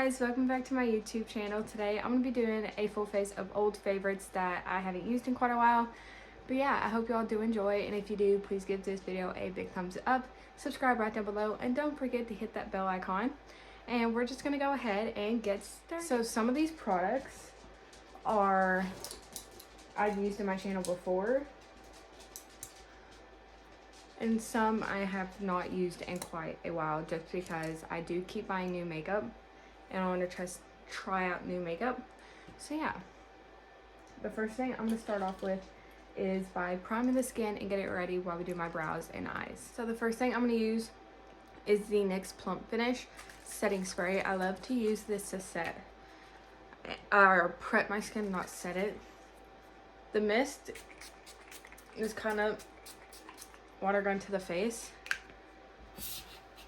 guys, welcome back to my YouTube channel. Today I'm going to be doing a full face of old favorites that I haven't used in quite a while. But yeah, I hope you all do enjoy, and if you do, please give this video a big thumbs up, subscribe right down below, and don't forget to hit that bell icon. And we're just going to go ahead and get started. So some of these products I've used in my channel before, and some I have not used in quite a while, just because I do keep buying new makeup and I want to try out new makeup. So yeah, the first thing I'm going to start off with is by priming the skin and get it ready while we do my brows and eyes. So the first thing I'm going to use is the NYX Plump Finish setting spray. I love to use this to set or prep my skin, not set it. The mist is kind of water gun to the face,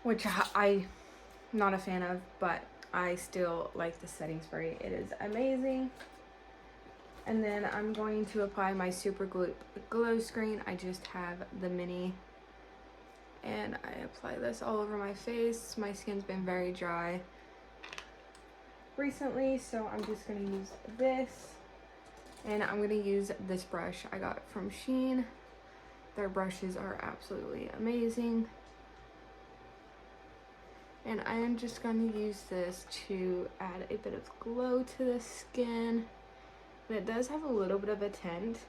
which I'm not a fan of, but I still like the setting spray. It is amazing. And then I'm going to apply my Super Glow Screen. I just have the mini, and I apply this all over my face. My skin's been very dry recently, so I'm just going to use this, and I'm going to use this brush I got from Shein. Their brushes are absolutely amazing. And I am just going to use this to add a bit of glow to the skin. And it does have a little bit of a tint,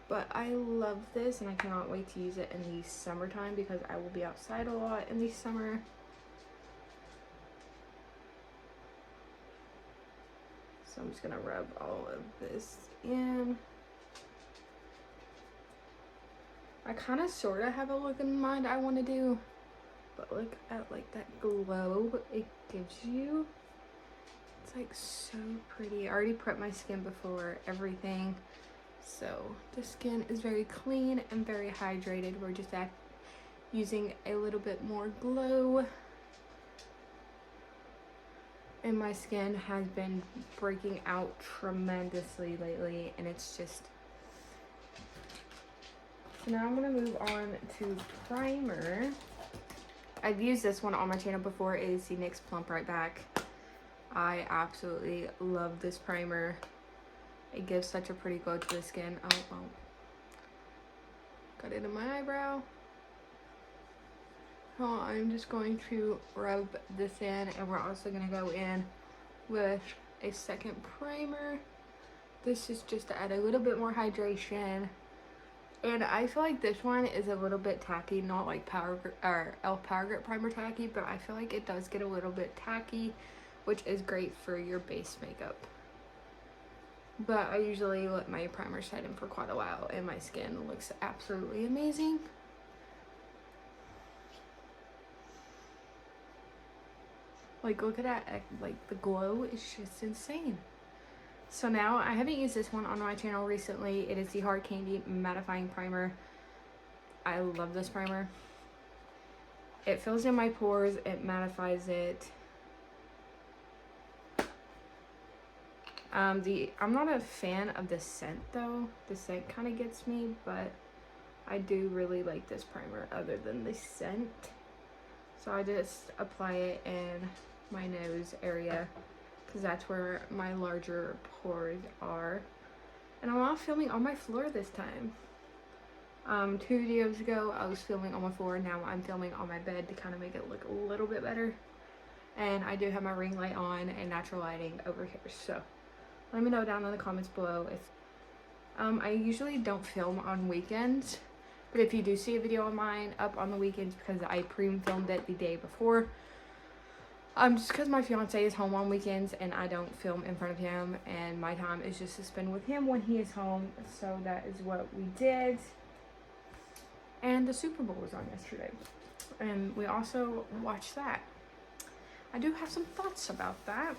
but I love this and I cannot wait to use it in the summertime because I will be outside a lot in the summer. So I'm just going to rub all of this in. I kind of sort of have a look in mind I want to do, but look at like that glow it gives you. It's like so pretty. I already prepped my skin before everything, so the skin is very clean and very hydrated. We're just using a little bit more glow, and my skin has been breaking out tremendously lately, and it's just. So now I'm going to move on to primer. I've used this one on my channel before. It is the NYX Plump Right Back. I absolutely love this primer. It gives such a pretty glow to the skin. Oh, got it in my eyebrow. So I'm just going to rub this in, and we're also going to go in with a second primer. This is just to add a little bit more hydration. And I feel like this one is a little bit tacky, not like e.l.f. Power Grip Primer tacky, but I feel like it does get a little bit tacky, which is great for your base makeup. But I usually let my primer set in for quite a while, and my skin looks absolutely amazing. Like, look at that, like the glow is just insane. So now, I haven't used this one on my channel recently. It is the Hard Candy Mattifying Primer. I love this primer. It fills in my pores, it mattifies it. I'm not a fan of the scent though. The scent kind of gets me, but I do really like this primer other than the scent. So I just apply it in my nose area, because that's where my larger pores are. And I'm not filming on my floor this time. 2 videos ago I was filming on my floor, now I'm filming on my bed to kind of make it look a little bit better. And I do have my ring light on and natural lighting over here, so let me know down in the comments below if I usually don't film on weekends, but if you do see a video of mine up on the weekends, because I pre-filmed it the day before, just because my fiance is home on weekends and I don't film in front of him, and my time is just to spend with him when he is home. So that is what we did. And the Super Bowl was on yesterday, and we also watched that. I do have some thoughts about that,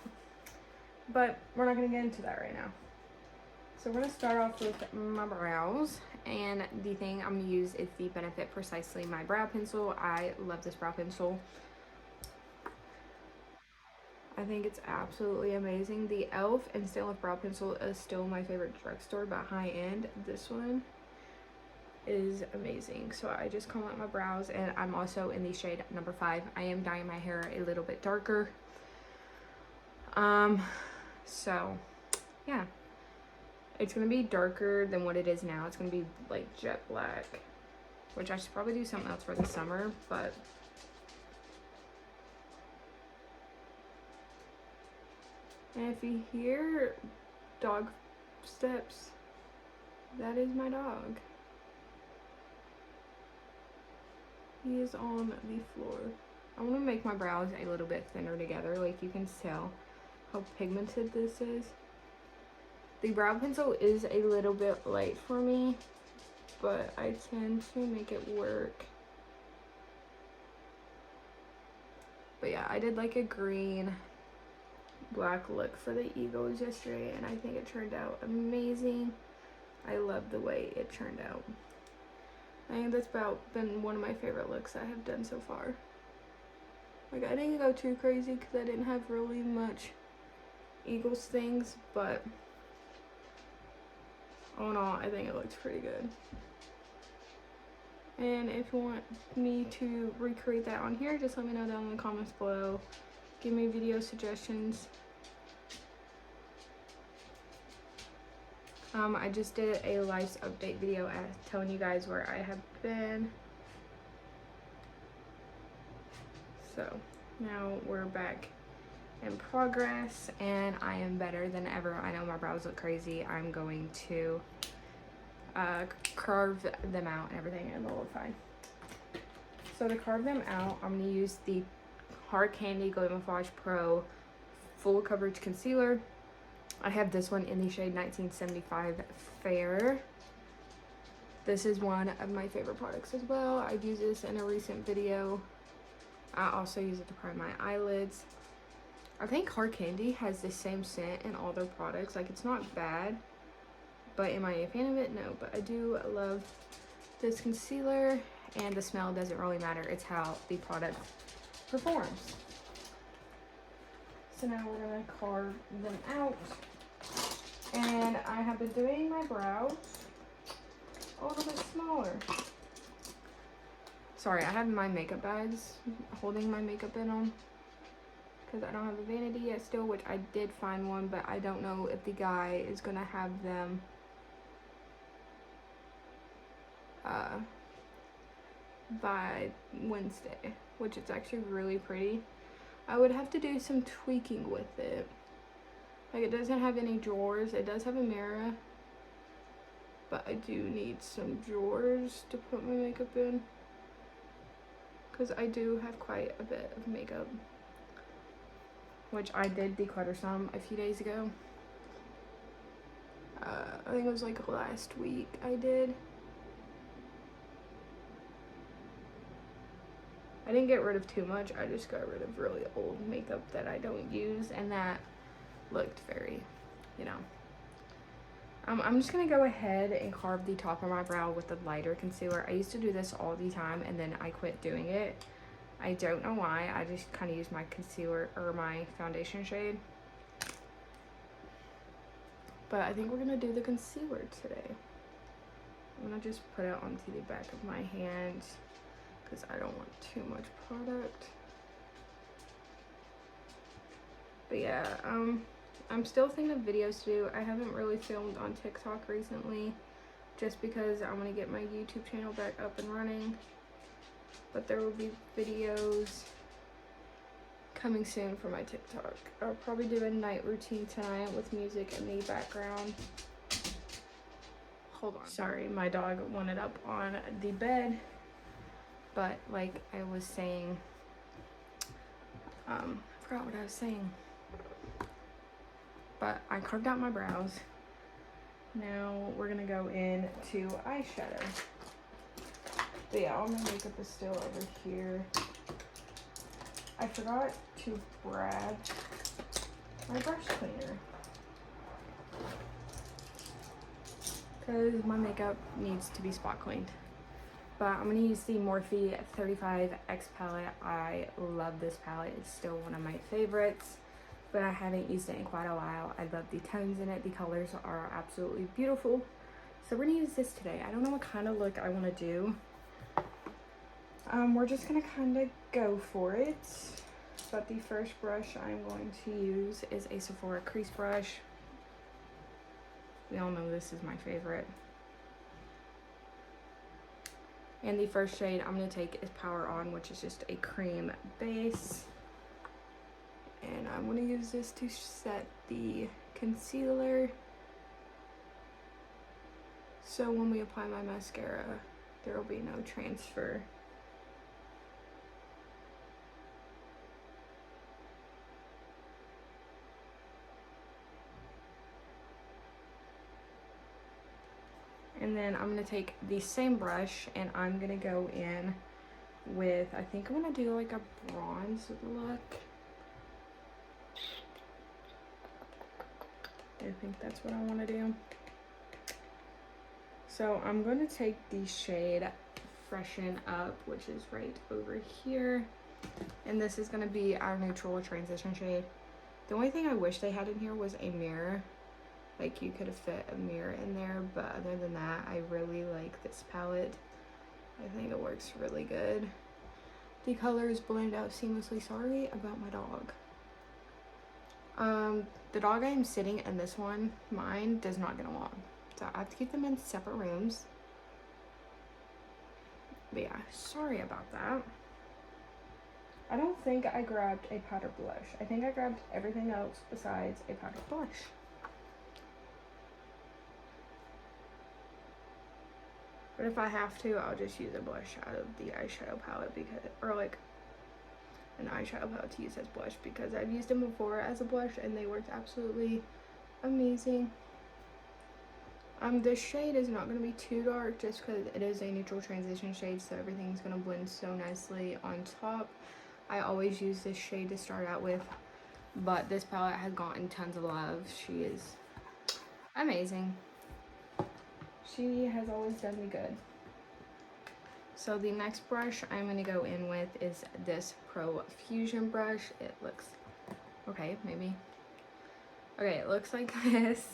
but we're not going to get into that right now. So we're going to start off with my brows, and the thing I'm going to use is the Benefit Precisely My Brow Pencil. I love this brow pencil. I think it's absolutely amazing. The e.l.f. and Still Brow Pencil is still my favorite drugstore, but high end. This one is amazing. So I just comb out my brows, and I'm also in the shade number 5. I am dyeing my hair a little bit darker. So yeah, it's gonna be darker than what it is now. It's gonna be like jet black, which I should probably do something else for the summer, but and if you hear dog steps, that is my dog. He is on the floor. I want to make my brows a little bit thinner together. Like, you can tell how pigmented this is. The brow pencil is a little bit light for me, but I tend to make it work. But yeah, I did like a green black look for the Eagles yesterday, and I think it turned out amazing. I love the way it turned out. I think that's about been one of my favorite looks I have done so far. Like, I didn't go too crazy because I didn't have really much Eagles things, but all in all, I think it looks pretty good. And if you want me to recreate that on here, just let me know down in the comments below. Give me video suggestions. I just did a life update video telling you guys where I have been. So now we're back in progress, and I am better than ever. I know my brows look crazy. I'm going to carve them out and everything, and they'll look fine. So to carve them out, I'm going to use the Hard Candy Glow Massage Pro Full Coverage Concealer. I have this one in the shade 1975 Fair. This is one of my favorite products as well. I've used this in a recent video. I also use it to prime my eyelids. I think Hard Candy has the same scent in all their products. Like, it's not bad, but am I a fan of it? No, but I do love this concealer, and the smell doesn't really matter. It's how the product performs. So now we're gonna carve them out. And I have been doing my brows a little bit smaller. Sorry, I have my makeup bags holding my makeup in them because I don't have a vanity yet still, which I did find one, but I don't know if the guy is gonna have them by Wednesday, which is actually really pretty. I would have to do some tweaking with it. Like, it doesn't have any drawers. It does have a mirror, but I do need some drawers to put my makeup in because I do have quite a bit of makeup, which I did declutter some a few days ago. I think it was like last week I did. I didn't get rid of too much. I just got rid of really old makeup that I don't use, and that looked very, you know. I'm just gonna go ahead and carve the top of my brow with the lighter concealer. I used to do this all the time, and then I quit doing it. I don't know why. I just kind of use my concealer or my foundation shade. But I think we're gonna do the concealer today. I'm gonna just put it onto the back of my hand because I don't want too much product. But yeah, I'm still thinking of videos to do. I haven't really filmed on TikTok recently just because I want to get my YouTube channel back up and running. But there will be videos coming soon for my TikTok. I'll probably do a night routine tonight with music in the background. Hold on. Sorry, my dog wanted up on the bed. But like I was saying, I forgot what I was saying. But I carved out my brows. Now we're gonna go into eyeshadow. But yeah, all my makeup is still over here. I forgot to grab my brush cleaner because my makeup needs to be spot cleaned. But I'm gonna use the Morphe 35X palette. I love this palette. It's still one of my favorites, but I haven't used it in quite a while. I love the tones in it. The colors are absolutely beautiful. So we're gonna use this today. I don't know what kind of look I wanna do. We're just gonna kind of go for it. But the first brush I'm going to use is a Sephora crease brush. We all know this is my favorite. And the first shade I'm going to take is Power On, which is just a cream base. And I'm going to use this to set the concealer. So when we apply my mascara, there will be no transfer. And then I'm gonna take the same brush and I'm gonna go in with, I think I'm gonna do like a bronze look. I think that's what I wanna do. So I'm gonna take the shade Freshen Up, which is right over here. And this is gonna be our neutral transition shade. The only thing I wish they had in here was a mirror. Like you could have fit a mirror in there, but other than that, I really like this palette. I think it works really good. The colors blend out seamlessly. Sorry about my dog. The dog I am sitting in this one, mine does not get along. So I have to keep them in separate rooms. But yeah, sorry about that. I don't think I grabbed a powder blush. I think I grabbed everything else besides a powder blush. But if I have to, I'll just use a blush out of the eyeshadow palette because, or like an eyeshadow palette to use as blush because I've used them before as a blush and they worked absolutely amazing. This shade is not going to be too dark just because it is a neutral transition shade, so everything's going to blend so nicely on top. I always use this shade to start out with, but this palette has gotten tons of love. She is amazing. She has always done me good. So the next brush I'm going to go in with is this Profusion brush. It looks, okay, maybe. Okay, it looks like this.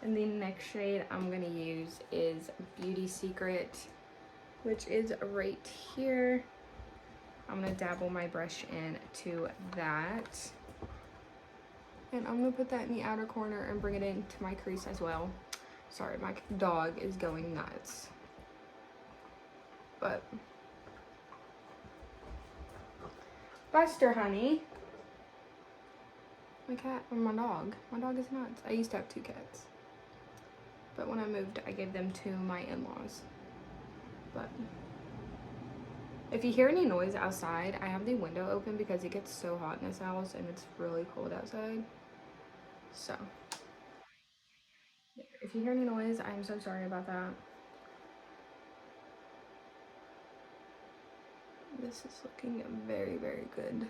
And the next shade I'm going to use is Beauty Secret, which is right here. I'm going to dabble my brush into that. And I'm going to put that in the outer corner and bring it into my crease as well. Sorry, my dog is going nuts. But Buster, honey. My cat or my dog. My dog is nuts. I used to have 2 cats. But when I moved, I gave them to my in-laws. But if you hear any noise outside, I have the window open because it gets so hot in this house and it's really cold outside. So if you hear any noise, I'm so sorry about that. This is looking very, very good.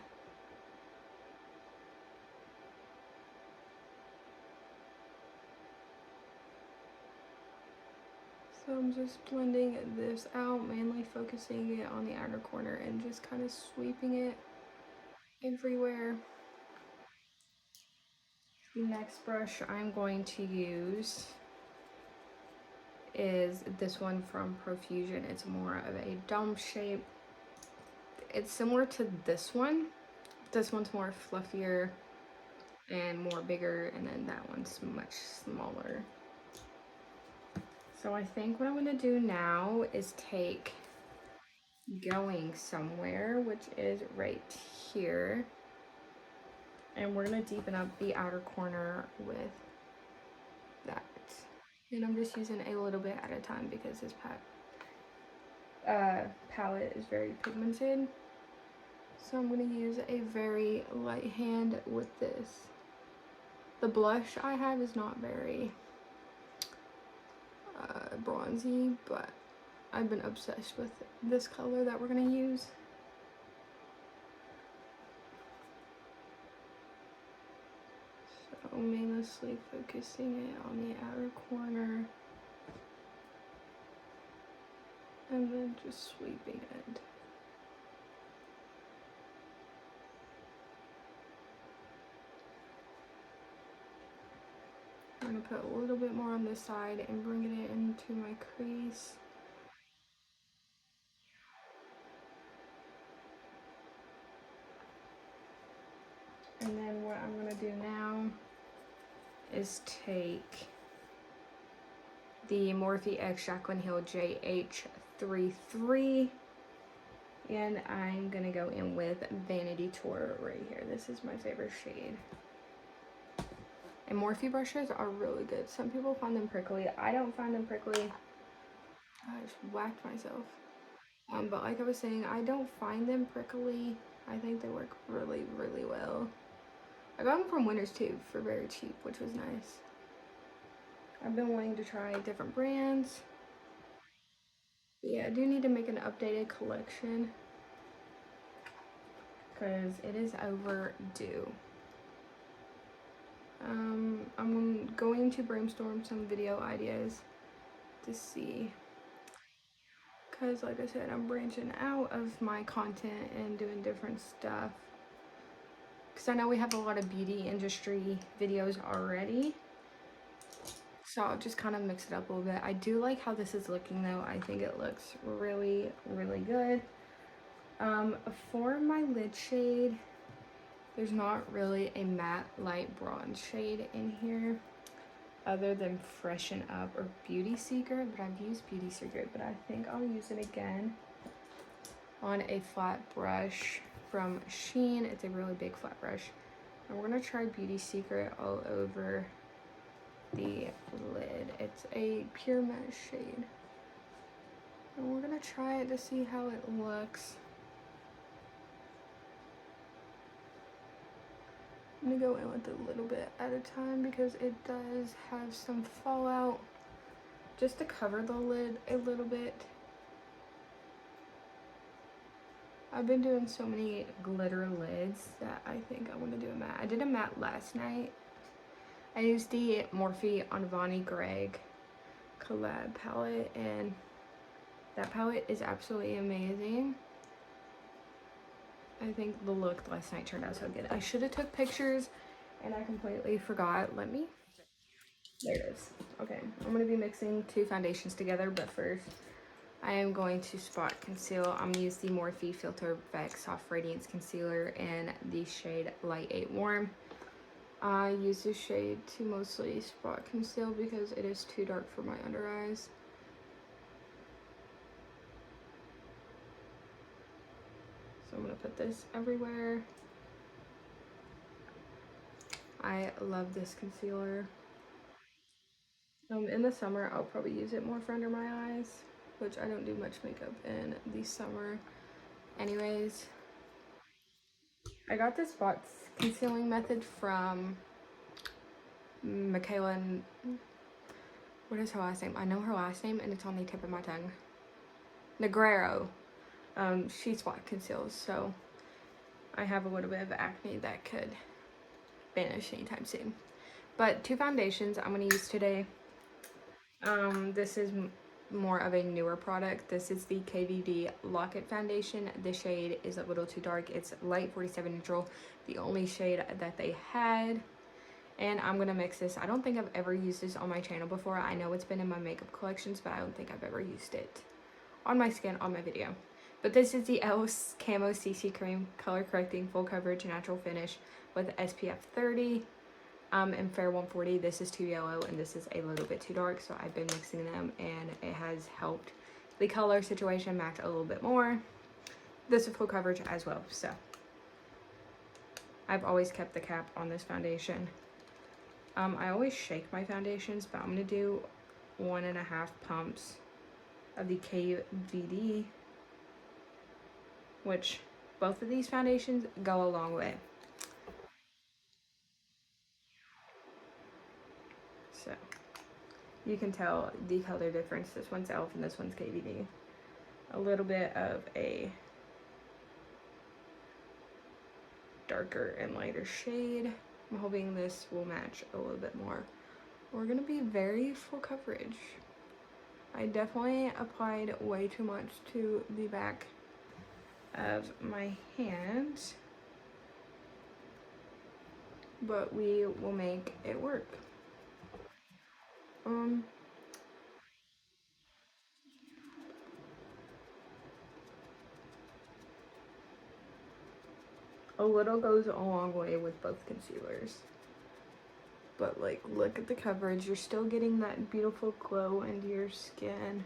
So I'm just blending this out, mainly focusing it on the outer corner and just kind of sweeping it everywhere. The next brush I'm going to use is this one from Profusion. It's more of a dome shape. It's similar to this one. This one's more fluffier and more bigger, and then that one's much smaller. So I think what I'm going to do now is take Going Somewhere, which is right here. And we're going to deepen up the outer corner with that. And I'm just using a little bit at a time because this palette is very pigmented. So I'm going to use a very light hand with this. The blush I have is not very bronzy, but I've been obsessed with this color that we're going to use. So mainly focusing it on the outer corner and then just sweeping it. I'm going to put a little bit more on this side and bring it into my crease. is take the Morphe X Jaclyn Hill JH33, and I'm gonna go in with Vanity Tour right here. This is my favorite shade. And Morphe brushes are really good. Some people find them prickly. I don't find them prickly. I just whacked myself. But like I was saying, I don't find them prickly. I think they work really, really well. I got them from Winners too for very cheap, which was nice. I've been wanting to try different brands. But yeah, I do need to make an updated collection because it is overdue. I'm going to brainstorm some video ideas to see, because like I said, I'm branching out of my content and doing different stuff, because I know we have a lot of beauty industry videos already, so I'll just kind of mix it up a little bit. I do like how this is looking though. I think it looks really, really good. For my lid shade, there's not really a matte light bronze shade in here other than Freshen Up or Beauty Secret, but I've used Beauty Secret, but I think I'll use it again on a flat brush from Shein. It's a really big flat brush. And we're gonna try Beauty Secret all over the lid. It's a pure matte shade. And we're gonna try it to see how it looks. I'm gonna go in with a little bit at a time because it does have some fallout, just to cover the lid a little bit. I've been doing so many glitter lids that I think I want to do a matte. I did a matte last night. I used the Morphe Anvani Greg collab palette, and that palette is absolutely amazing. I think the look last night turned out so good. I should have took pictures and I completely forgot. There it is. Okay, I'm gonna be mixing two foundations together, but first I am going to spot conceal. I'm gonna use the Morphe Filter Effects Soft Radiance Concealer in the shade Light 8 Warm. I use this shade to mostly spot conceal because it is too dark for my under eyes. So I'm gonna put this everywhere. I love this concealer. In the summer, I'll probably use it more for under my eyes, which I don't do much makeup in the summer anyways. I got this spot concealing method from Michaela, what is her last name? I know her last name and it's on the tip of my tongue. Negrero. She spot conceals, so I have a little bit of acne that could vanish anytime soon. But two foundations I'm going to use today. This is more of a newer product. This is the KVD Lock-It Foundation. The shade is a little too dark. It's light 47 neutral, the only shade that they had. And I'm going to mix this. I don't think I've ever used this on my channel before. I know it's been in my makeup collections, but I don't think I've ever used it on my skin on my video. But this is the Elf Camo CC Cream Color Correcting Full Coverage Natural Finish with SPF 30 and Fair 140. This is too yellow and this is a little bit too dark, so I've been mixing them and it has helped the color situation match a little bit more. This is full coverage as well, so I've always kept the cap on this foundation. I always shake my foundations, but I'm gonna do 1.5 pumps of the KVD, which both of these foundations go a long way. So you can tell the color difference. This one's Elf and this one's KVD. A little bit of a darker and lighter shade. I'm hoping this will match a little bit more. We're gonna be very full coverage. I definitely applied way too much to the back of my hand, but we will make it work. A little goes a long way with both concealers. but like look at the coverage. You're still getting that beautiful glow into your skin.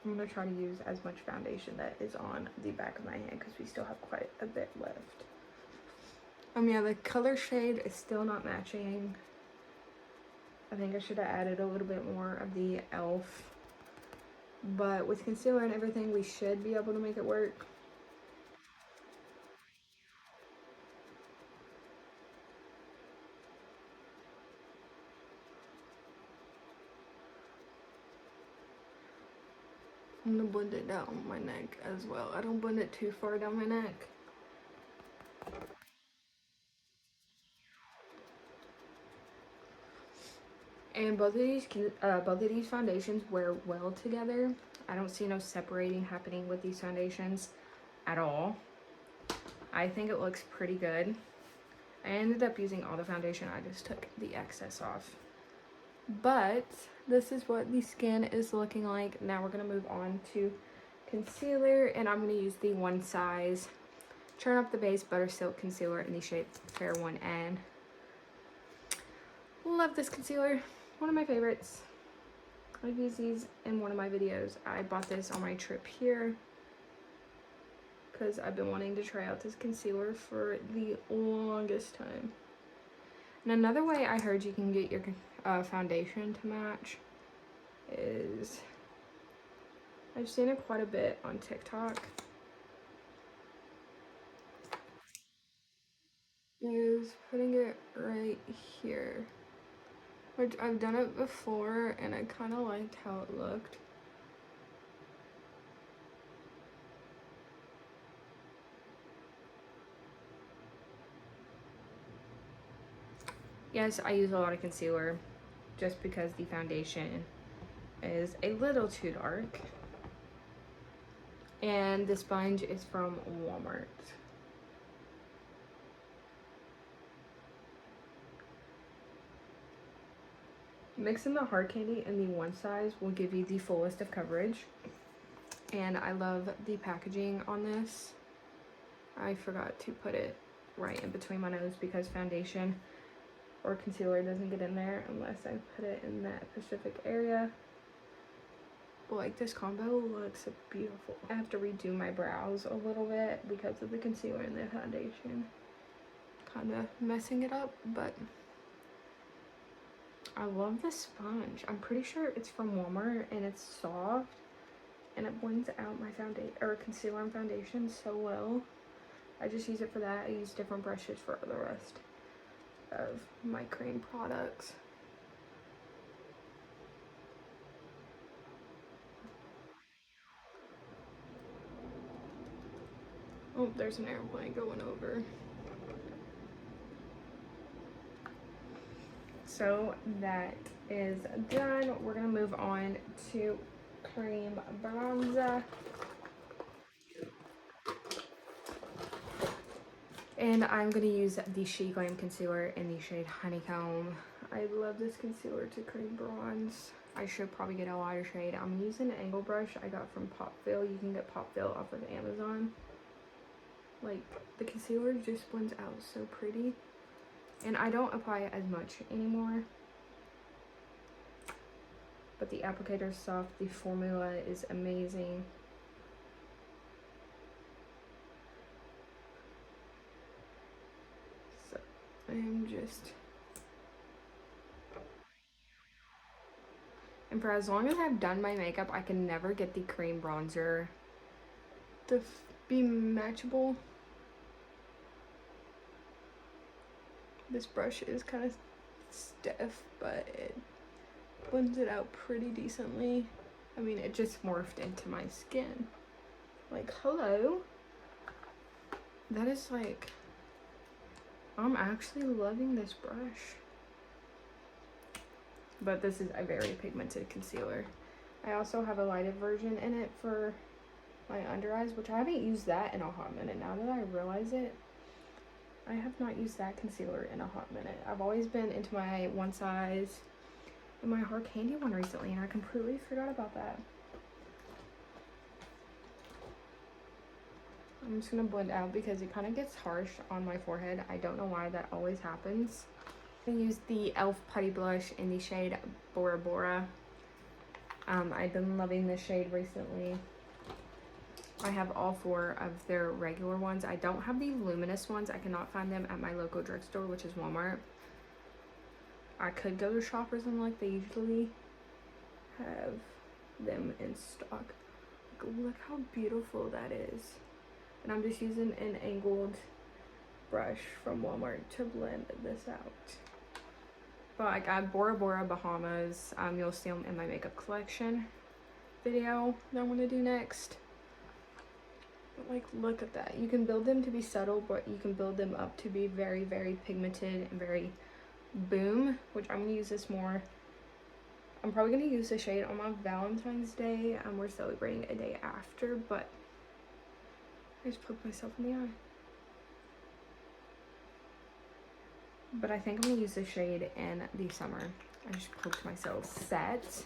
I'm going to try to use as much foundation that is on the back of my hand because we still have quite a bit left. Yeah, the color shade is still not matching. I think I should have added a little bit more of the e.l.f. But with concealer and everything, we should be able to make it work. I'm gonna blend it down my neck as well. I don't blend it too far down my neck. And both of these foundations wear well together. I don't see no separating happening with these foundations at all. I think it looks pretty good. I ended up using all the foundation. I just took the excess off. But this is what the skin is looking like. Now we're gonna move on to concealer, and I'm gonna use the One Size Turn Up the Base Butter Silk Concealer in the shade Fair 1N. Love this concealer. One of my favorites. I've used these in one of my videos. I bought this on my trip here because I've been wanting to try out this concealer for the longest time. And another way I heard you can get your foundation to match is, I've seen it quite a bit on TikTok, is putting it right here. Which I've done it before and I kind of liked how it looked. Yes, I use a lot of concealer just because the foundation is a little too dark. And the sponge is from Walmart. Mixing the hard candy and the One Size will give you the fullest of coverage. And I love the packaging on this. I forgot to put it right in between my nose because foundation or concealer doesn't get in there unless I put it in that specific area. But like, this combo looks beautiful. I have to redo my brows a little bit because of the concealer and the foundation. Kind of messing it up, but I love the sponge. I'm pretty sure it's from Walmart and it's soft and it blends out my foundation or concealer and foundation so well. I just use it for that. I use different brushes for the rest of my cream products. Oh, there's an airplane going over. So that is done. We're gonna move on to cream bronzer. And I'm gonna use the She Glam concealer in the shade Honeycomb. I love this concealer to cream bronze. I should probably get a lighter shade. I'm using an angle brush I got from Popfill. You can get Popfill off of Amazon. Like, the concealer just blends out so pretty. And I don't apply it as much anymore. But the applicator is soft. The formula is amazing. So I'm just... And for as long as I've done my makeup, I can never get the cream bronzer to be matchable. This brush is kind of stiff, but it blends it out pretty decently. I mean, it just morphed into my skin. Like, hello. That is like, I'm actually loving this brush. But this is a very pigmented concealer. I also have a lighted version in it for my under eyes, which I haven't used that in a hot minute. Now that I realize it, I have not used that concealer in a hot minute. I've always been into my One Size and my hard candy one recently, and I completely forgot about that. I'm just gonna blend out because it kind of gets harsh on my forehead. I don't know why that always happens. I'm gonna use the e.l.f. Putty Blush in the shade Bora Bora. I've been loving this shade recently. I have all 4 of their regular ones. I don't have the luminous ones. I cannot find them at my local drugstore, which is Walmart. I could go to Shoppers and Look. They usually have them in stock. Look how beautiful that is. And I'm just using an angled brush from Walmart to blend this out. But I got Bora Bora Bahamas. You'll see them in my makeup collection video that I'm gonna do next. But like, look at that. You can build them to be subtle, but you can build them up to be very, very pigmented and very boom, which I'm gonna use this more. I'm probably gonna use the shade on my Valentine's Day. We're celebrating a day after, but I just poked myself in the eye. But I think I'm gonna use this shade in the summer. I just poked myself set.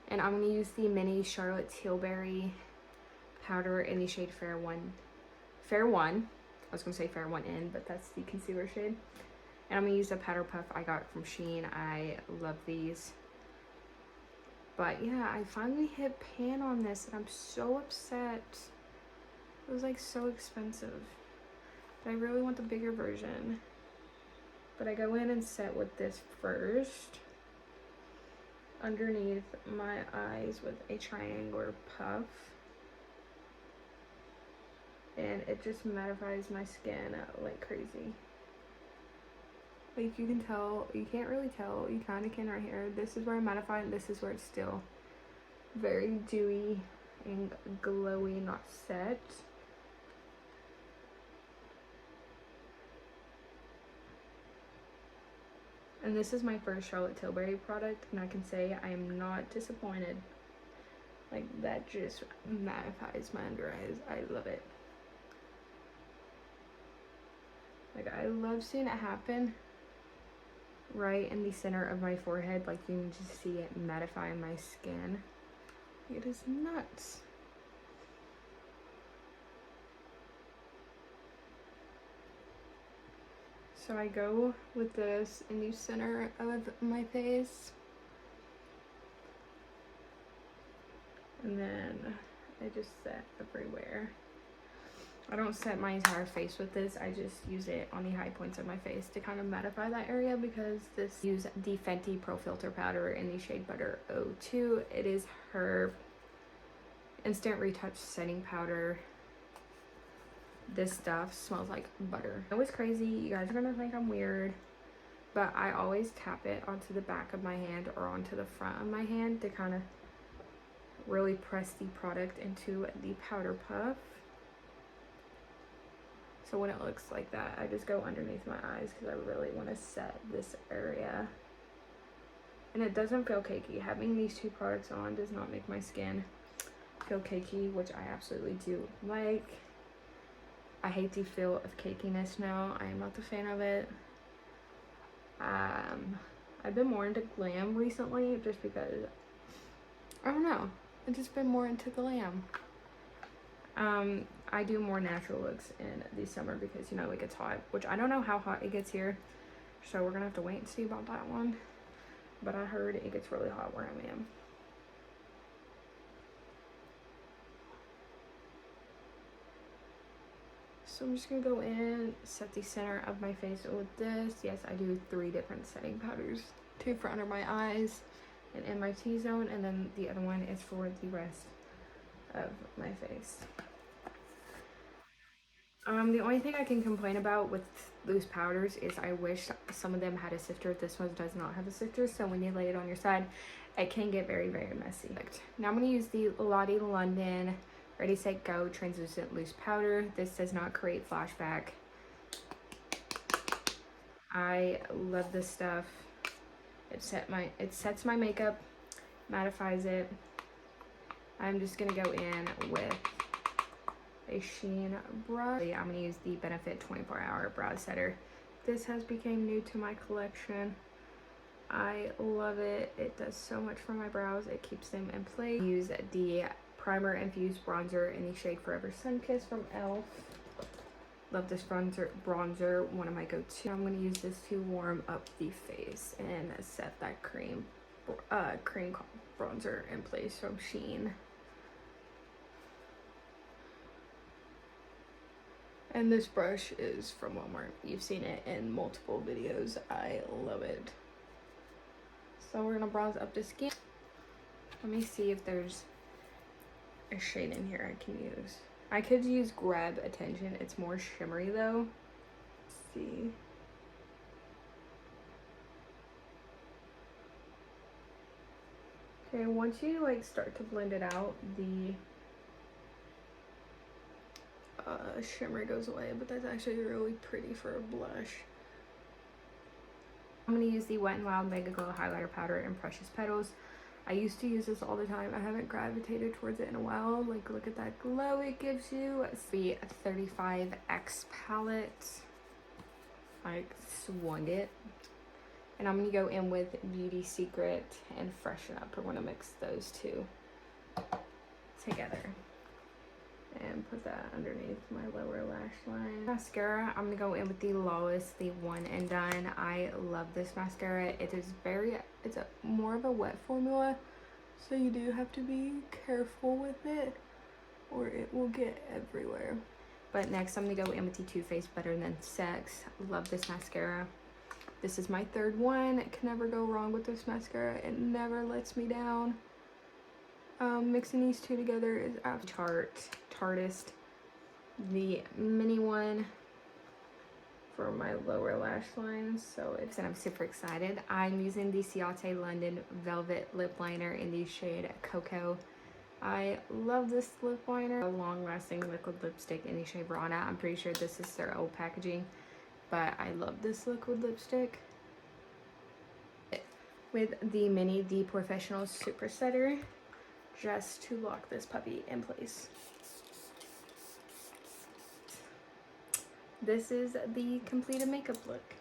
And I'm gonna use the mini Charlotte Tilbury powder in the shade Fair One. I was gonna say Fair One In, but that's the concealer shade. And I'm gonna use a powder puff I got from Shein. I love these. But yeah, I finally hit pan on this and I'm so upset. It was like so expensive. But I really want the bigger version. But I go in and set with this first. Underneath my eyes with a triangular puff. And it just mattifies my skin like crazy. Like you can tell, you can't really tell, you kind of can right here. This is where I mattify and this is where it's still very dewy and glowy, not set. And this is my first Charlotte Tilbury product, and I can say I am not disappointed. Like, that just mattifies my under eyes. I love it. Like, I love seeing it happen right in the center of my forehead. Like, you can just see it mattify my skin. It is nuts. So I go with this in the center of my face. And then I just set everywhere. I don't set my entire face with this. I just use it on the high points of my face to kind of mattify that area, because this use the Fenty Pro Filter Powder in the shade Butter 02. It is her instant retouch setting powder. This stuff smells like butter. It was crazy. You guys are gonna think I'm weird, but I always tap it onto the back of my hand or onto the front of my hand to kind of really press the product into the powder puff. So when it looks like that, I just go underneath my eyes because I really want to set this area. And it doesn't feel cakey. Having these 2 products on does not make my skin feel cakey, which I absolutely do like. I hate the feel of cakiness now. I am not the fan of it. I've been more into glam recently just because, I don't know. I've just been more into glam. I do more natural looks in the summer because, you know, it gets hot, which I don't know how hot it gets here. So we're gonna have to wait and see about that one. But I heard it gets really hot where I am. So I'm just gonna go in, set the center of my face with this. Yes, I do 3 different setting powders. 2 for under my eyes and in my T-zone, and then the other one is for the rest of my face. The only thing I can complain about with loose powders is I wish some of them had a sifter. This one does not have a sifter, so when you lay it on your side, it can get very, very messy. Now I'm going to use the Lottie London Ready, Set, Go Translucent Loose Powder. This does not create flashback. I love this stuff. It sets my makeup, mattifies it. I'm just going to go in with a Shein brush. I'm going to use the Benefit 24-Hour Brow Setter. This has become new to my collection. I love it. It does so much for my brows. It keeps them in place. Use the primer infused bronzer in the shade Forever Sun Kiss from e.l.f. Love this bronzer, one of my go-to. I'm going to use this to warm up the face and set that cream bronzer in place from Shein. And this brush is from Walmart. You've seen it in multiple videos. I love it. So we're gonna bronze up the skin. Let me see if there's a shade in here I can use. I could use Grab Attention. It's more shimmery though. Let's see. Okay, once you like start to blend it out, the shimmer goes away, but that's actually really pretty for a blush. I'm going to use the Wet n Wild Mega Glow Highlighter Powder in Precious Petals. I used to use this all the time. I haven't gravitated towards it in a while. Like, look at that glow it gives you. It's the 35X palette. I swung it. And I'm going to go in with Beauty Secret and Freshen Up. We're going to mix those two together. And put that underneath my lower lash line. Mascara, I'm gonna go in with the Lawless, the One and Done. I love this mascara. It is it's a more of a wet formula, so you do have to be careful with it or it will get everywhere. But next I'm gonna go in with the Too Faced Better Than Sex. Love this mascara. This is my third one. Can never go wrong with this mascara. It never lets me down. Mixing these two together is Tartist, the mini one for my lower lash lines. So I'm super excited. I'm using the Ciate London Velvet Lip Liner in the shade Cocoa. I love this lip liner. A long-lasting liquid lipstick in the shade Rana. I'm pretty sure this is their old packaging, but I love this liquid lipstick. With the mini The Professional Super Setter, just to lock this puppy in place. This is the completed makeup look.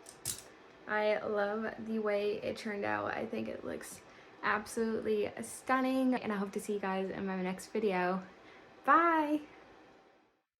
I love the way it turned out. I think it looks absolutely stunning, and I hope to see you guys in my next video. Bye!